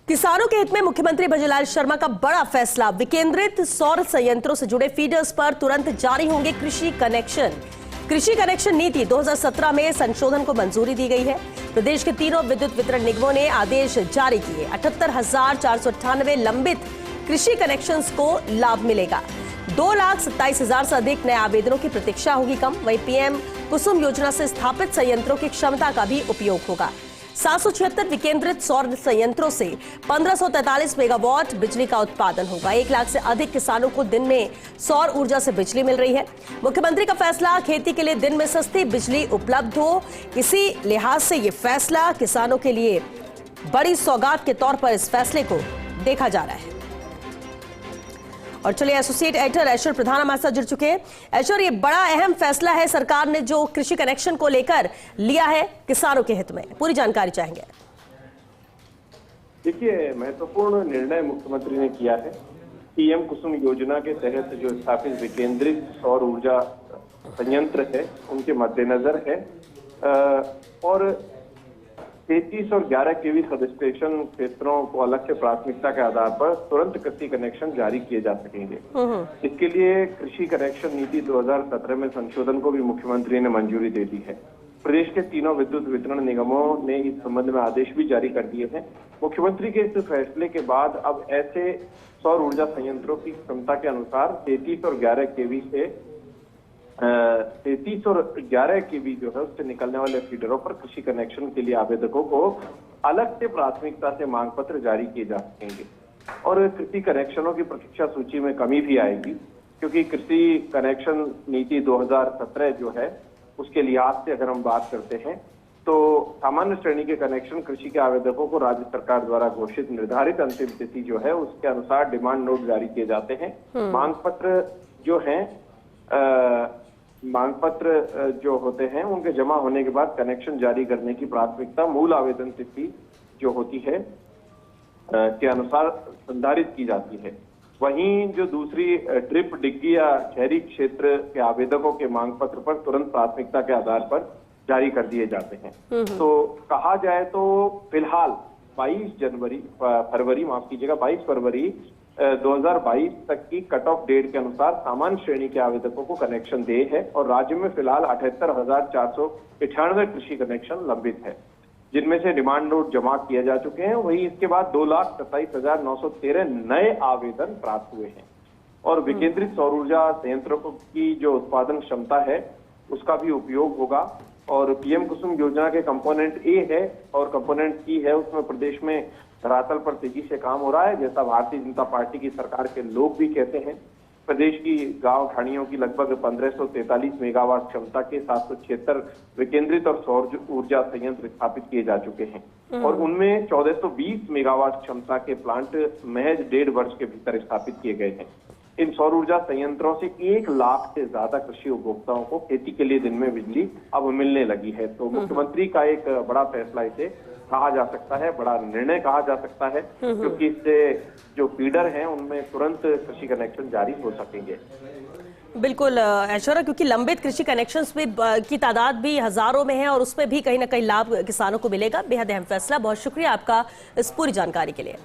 किसानों के हित में मुख्यमंत्री भजनलाल शर्मा का बड़ा फैसला। विकेंद्रित सौर संयंत्रों से जुड़े फीडर्स पर तुरंत जारी होंगे कृषि कनेक्शन। कृषि कनेक्शन नीति 2017 में संशोधन को मंजूरी दी गई है। प्रदेश के तीनों विद्युत वितरण निगमों ने आदेश जारी किए। 78,498 लंबित कृषि कनेक्शंस को लाभ मिलेगा। 2,27,000 से अधिक नए आवेदनों की प्रतीक्षा होगी कम। वहीं पीएम कुसुम योजना से स्थापित संयंत्रों की क्षमता का भी उपयोग होगा। 776 विकेंद्रित सौर संयंत्रों से 1543 मेगावाट बिजली का उत्पादन होगा। 1 लाख से अधिक किसानों को दिन में सौर ऊर्जा से बिजली मिल रही है। मुख्यमंत्री का फैसला, खेती के लिए दिन में सस्ती बिजली उपलब्ध हो। इसी लिहाज से ये फैसला किसानों के लिए बड़ी सौगात के तौर पर इस फैसले को देखा जा रहा है। और चलिए एसोसिएट एडिटर ऐश्वर्य प्रधान हमारे साथ जुड़ चुके हैं। ऐश्वर्य, ये बड़ा अहम फैसला है सरकार ने जो कृषि कनेक्शन को लेकर लिया है किसानों के हित में, पूरी जानकारी चाहेंगे। देखिए, महत्वपूर्ण निर्णय मुख्यमंत्री ने किया है। पीएम कुसुम योजना के तहत जो स्थापित विकेंद्रित सौर ऊर्जा संयंत्र है उनके मद्देनजर है और 33 और 11 केवी सबस्टेशन क्षेत्रों को अलग से प्राथमिकता के आधार पर तुरंत कृषि कनेक्शन जारी किए जा सकेंगे। इसके लिए कृषि कनेक्शन नीति 2017 में संशोधन को भी मुख्यमंत्री ने मंजूरी दे दी है। प्रदेश के तीनों विद्युत वितरण निगमों ने इस संबंध में आदेश भी जारी कर दिए हैं। मुख्यमंत्री के इस फैसले के बाद अब ऐसे सौर ऊर्जा संयंत्रों की क्षमता के अनुसार 33 और 11 केवी से 33 और 11 केवी जो है उससे निकलने वाले फीडरों पर कृषि कनेक्शन के लिए आवेदकों को अलग से प्राथमिकता से मांग पत्र जारी किए जा सकेंगे और कृषि कनेक्शनों की प्रतीक्षा सूची में कमी भी आएगी, क्योंकि कृषि कनेक्शन नीति 2017 जो है उसके लिहाज से अगर हम बात करते हैं तो सामान्य श्रेणी के कनेक्शन कृषि के आवेदकों को राज्य सरकार द्वारा घोषित निर्धारित अंतिम तिथि जो है उसके अनुसार डिमांड नोट जारी किए जाते हैं। मांग पत्र जो है मांग पत्र जो होते हैं उनके जमा होने के बाद कनेक्शन जारी करने की प्राथमिकता मूल आवेदन तिथि जो होती है के अनुसार संधारित की जाती है। वहीं जो दूसरी ड्रिप, डिग्गी या शहरी क्षेत्र के आवेदकों के मांग पत्र पर तुरंत प्राथमिकता के आधार पर जारी कर दिए जाते हैं। तो कहा जाए तो फिलहाल 22 फरवरी 2022 तक की कट ऑफ डेट के अनुसार सामान्य श्रेणी के आवेदकों को कनेक्शन दे है और राज्य में फिलहाल 78,498 कृषि कनेक्शन लंबित है, जिनमें से डिमांड नोट जमा किए जा चुके हैं। वहीं इसके बाद 2,27,913 नए आवेदन प्राप्त हुए हैं और विकेंद्रित सौर ऊर्जा संयंत्रों की जो उत्पादन क्षमता है उसका भी उपयोग होगा। और पीएम कुसुम योजना के कंपोनेंट ए है और कंपोनेंट सी है, उसमें प्रदेश में धरातल पर तेजी से काम हो रहा है, जैसा भारतीय जनता पार्टी की सरकार के लोग भी कहते हैं। प्रदेश की गांव ढाणियों की लगभग 1543 मेगावाट क्षमता के 776 विकेंद्रित और सौर ऊर्जा संयंत्र स्थापित किए जा चुके हैं और उनमें 1420 मेगावाट क्षमता के प्लांट महज 1.5 वर्ष के भीतर स्थापित किए गए हैं। इन सौर ऊर्जा संयंत्रों से 1 लाख से ज्यादा कृषि उपभोक्ताओं को खेती के लिए दिन में बिजली अब मिलने लगी है। तो मुख्यमंत्री का एक बड़ा फैसला इसे कहा जा सकता है, बड़ा निर्णय कहा जा सकता है, क्योंकि इससे जो फीडर हैं उनमें तुरंत कृषि कनेक्शन जारी हो सकेंगे। बिल्कुल ऐश्वर्या, क्योंकि लंबित कृषि कनेक्शंस में की तादाद भी हजारों में है और उसमें भी कहीं ना कहीं लाभ किसानों को मिलेगा। बेहद अहम फैसला। बहुत शुक्रिया आपका इस पूरी जानकारी के लिए।